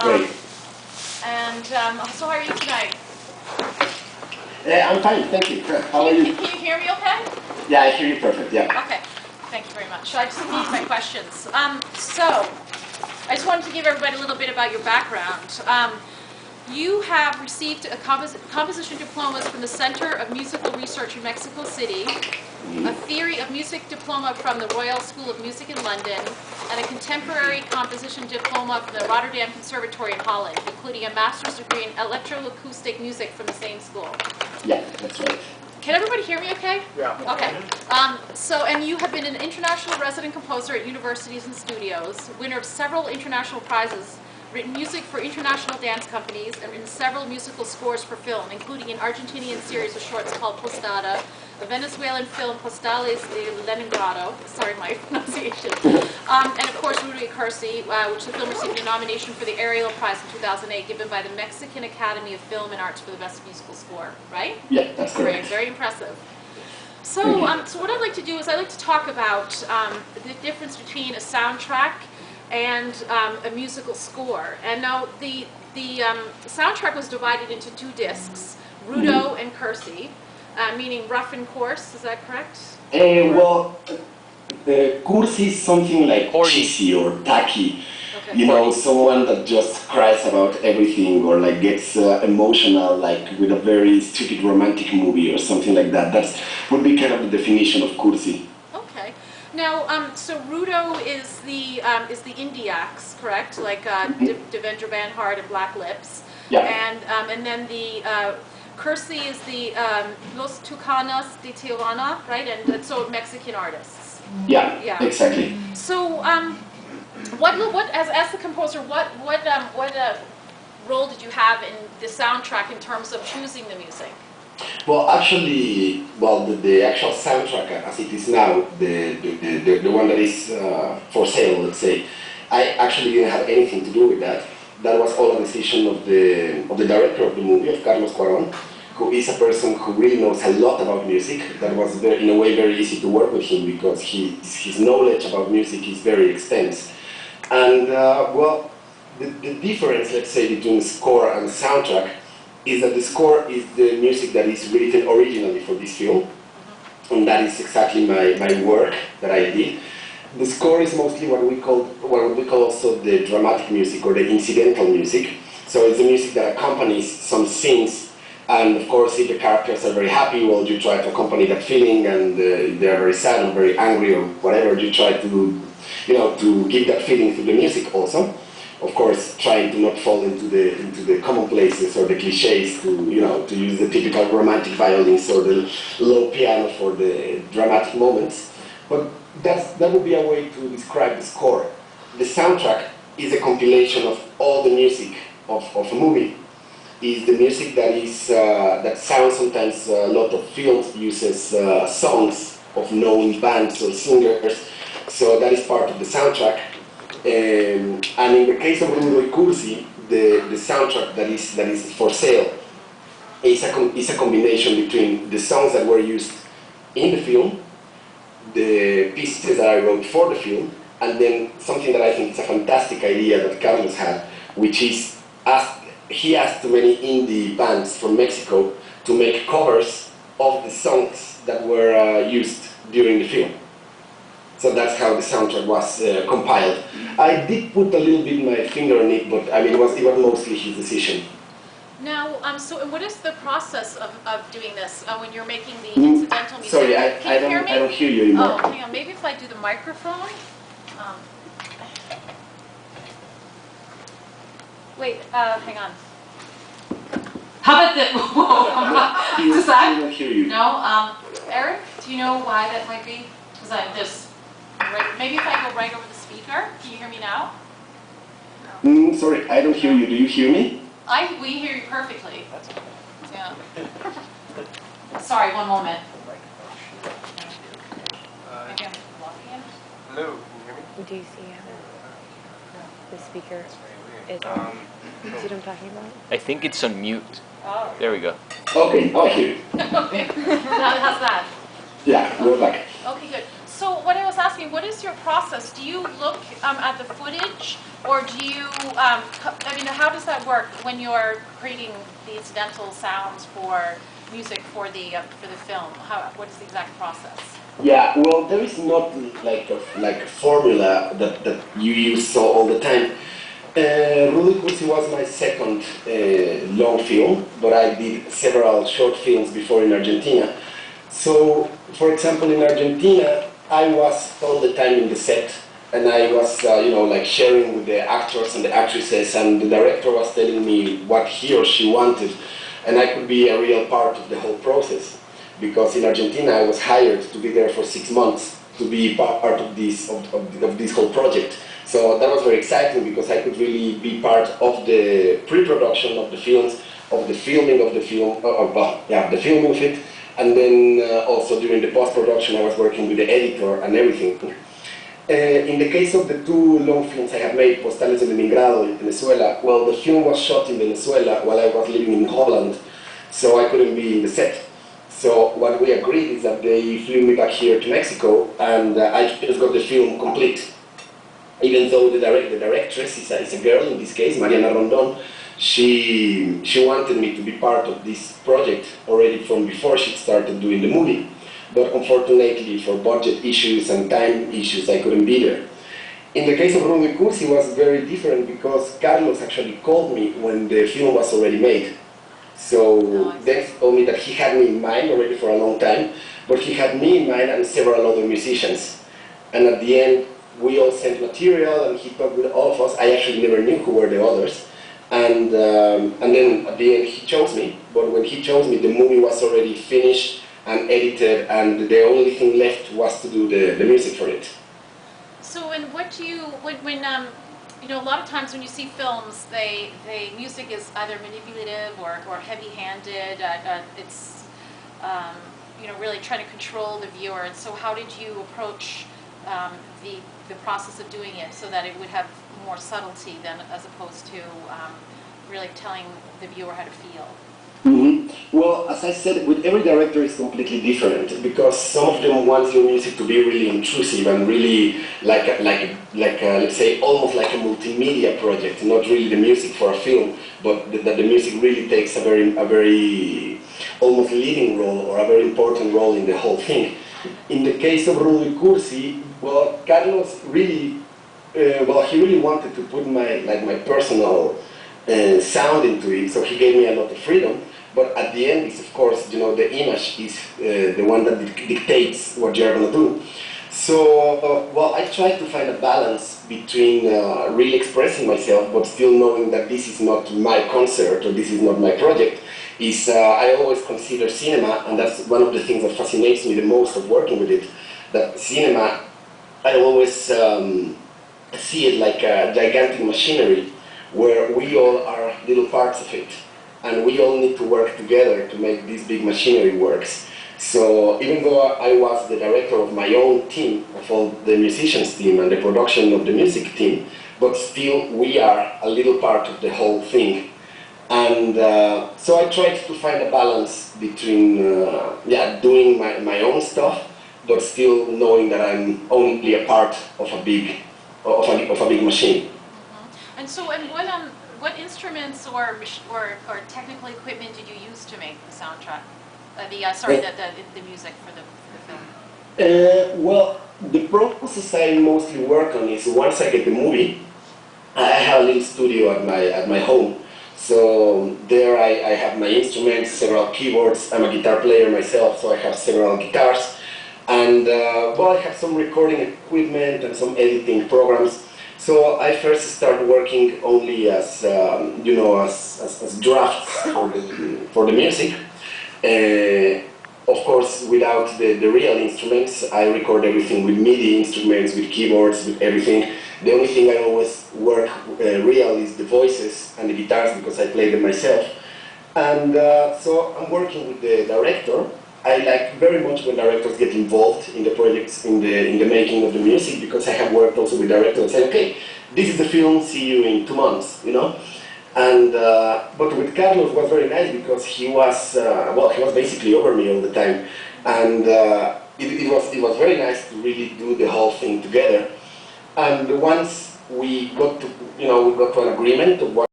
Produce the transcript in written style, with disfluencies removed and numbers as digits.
Great. So how are you tonight? I'm fine, thank you. How are you? Can you hear me okay? Yeah, I hear you perfect, yeah. Okay, thank you very much. So I just need my questions. So, I just wanted to give everybody a little bit about your background. You have received a composition diplomas from the Center of Musical Research in Mexico City, a theory of music diploma from the Royal School of Music in London, and a contemporary composition diploma from the Rotterdam Conservatory in Holland, including a master's degree in electroacoustic music from the same school. Yeah, that's right. Can everybody hear me okay? Yeah. Okay. And you have been an international resident composer at universities and studios, winner of several international prizes, written music for international dance companies, and written several musical scores for film, including an Argentinian series of shorts called Postada, a Venezuelan film Postales de Leningrado, sorry my pronunciation, and of course Rudo Cursi, which the film received a nomination for the Ariel Prize in 2008, given by the Mexican Academy of Film and Arts for the Best Musical Score, right? Yeah, that's correct. Very impressive. So, so what I'd like to do is I'd like to talk about the difference between a soundtrack and a musical score. And now the soundtrack was divided into two discs, Rudo and Cursi, meaning rough and coarse, is that correct? Well, the cursi is something like cheesy or tacky. Okay. You know, someone that just cries about everything or like gets emotional, like with a very stupid romantic movie or something like that. That would be kind of the definition of cursi. Okay. Now, so Rudo is the indie acts, correct? Like Devendra Banhart and Black Lips. Yeah. And then the Cursi is the Los Tucanos de Tijuana, right? And so Mexican artists. Yeah. Exactly. So, as the composer, what role did you have in the soundtrack in terms of choosing the music? Well, actually, the actual soundtrack as it is now, the one that is for sale, let's say, I actually didn't have anything to do with that. That was all a decision of the director of the movie, of Carlos Cuarón, who is a person who really knows a lot about music. That was in a way very easy to work with him because his knowledge about music is very extensive. And the difference, let's say, between score and soundtrack is that the score is the music that is written originally for this film, and that is exactly my work that I did. The score is mostly what we call also the dramatic music or the incidental music. So it's the music that accompanies some scenes, and of course if the characters are very happy, well, you try to accompany that feeling, and they are very sad or very angry or whatever, you try to, to give that feeling through the music also. Of course, trying to not fall into the commonplaces or the cliches, to use the typical romantic violins or the low piano for the dramatic moments. But that would be a way to describe the score. The soundtrack is a compilation of all the music of a movie. Is the music that sounds sometimes a lot of films uses songs of known bands or singers. So that is part of the soundtrack. And in the case of Rudo Cursi, the soundtrack that is for sale is a combination between the songs that were used in the film, the pieces that I wrote for the film, and then something that I think is a fantastic idea that Carlos had, which is he asked many indie bands from Mexico to make covers of the songs that were used during the film. So that's how the soundtrack was compiled. I did put a little bit my finger on it, but I mean, it was mostly his decision. Now, so what is the process of doing this when you're making the incidental music? Sorry, I don't hear you anymore. Oh, hang on. Maybe if I do the microphone. Wait, hang on. How about the? Does that? I don't hear you. No. Eric, do you know why that might be? Because I just. Maybe if I go right over the speaker, can you hear me now? No. Sorry, I don't hear you. Do you hear me? We hear you perfectly. Yeah. Sorry, one moment. Maybe I'm blocking it. Hello, can you hear me? Do you see how the speaker is on? See what I'm talking about? I think it's on mute. Oh. There we go. Okay, I hear you. Okay. How's that? Yeah, we're back. Okay, good. So what I was asking, what is your process? Do you look at the footage, or do you, I mean, how does that work when you're creating the incidental sounds for music for the film? What is the exact process? Yeah, well, there is not like a formula that you use so all the time. Rudo Cursi was my second long film, but I did several short films before in Argentina. So, for example, in Argentina, I was all the time in the set, and I was, like sharing with the actors and the actresses, and the director was telling me what he or she wanted, and I could be a real part of the whole process. Because in Argentina, I was hired to be there for 6 months to be part of this whole project. So that was very exciting because I could really be part of the pre-production of the films, of the filming of the film, the filming of it, and then also during the post-production I was working with the editor and everything. In the case of the two long films I have made, Postales de Leningrado in Venezuela, well, the film was shot in Venezuela while I was living in Holland, so I couldn't be in the set. So what we agreed is that they flew me back here to Mexico, and I just got the film complete. Even though the directress is a girl, in this case, Mariana Rondon, she wanted me to be part of this project already from before she started doing the movie. But unfortunately, for budget issues and time issues, I couldn't be there. In the case of Rudo Cursi, it was very different because Carlos actually called me when the film was already made. So they told me that he had me in mind already for a long time, but he had me in mind and several other musicians. And at the end, we all sent material and he talked with all of us. I actually never knew who were the others. And then at the end, he chose me. But when he chose me, the movie was already finished and edited, and the only thing left was to do the music for it. So, and what do you, a lot of times when you see films, music is either manipulative or heavy-handed. It's, really trying to control the viewer. And so how did you approach the process of doing it so that it would have more subtlety than as opposed to really telling the viewer how to feel? Mm-hmm. Well, as I said, with every director it's completely different because some of them want your music to be really intrusive and really let's say almost like a multimedia project, not really the music for a film, but that the music really takes a very almost leading role or a very important role in the whole thing. In the case of Rudo Cursi, well, Carlos really, he really wanted to put my personal sound into it, so he gave me a lot of freedom. But at the end, it's of course, the image is the one that dictates what you're going to do. So, I tried to find a balance between really expressing myself, but still knowing that this is not my concert or this is not my project. I always consider cinema, and that's one of the things that fascinates me the most of working with it, that cinema, I always see it like a gigantic machinery where we all are little parts of it, and we all need to work together to make this big machinery works. So even though I was the director of my own team, of all the musicians team and the production of the music team, but still we are a little part of the whole thing. And so I tried to find a balance between doing my own stuff, but still knowing that I'm only a part of a big machine. Mm-hmm. And so, what instruments or technical equipment did you use to make the soundtrack? The music for the film. Well, the process I mostly work on is once I get the movie, I have a little studio at my home. So there I have my instruments, several keyboards. I'm a guitar player myself, so I have several guitars. And I have some recording equipment and some editing programs. So I first start working only as as drafts for the music. Of course, without the real instruments, I record everything with MIDI instruments, with keyboards, with everything. The only thing I always work real is the voices and the guitars because I play them myself. And so I'm working with the director. I like very much when directors get involved in the projects, in the making of the music, because I have worked also with directors and say, okay, this is the film, see you in 2 months, And but with Carlos it was very nice because he was basically over me all the time, and it was very nice to really do the whole thing together. And once we got to, we got to an agreement of what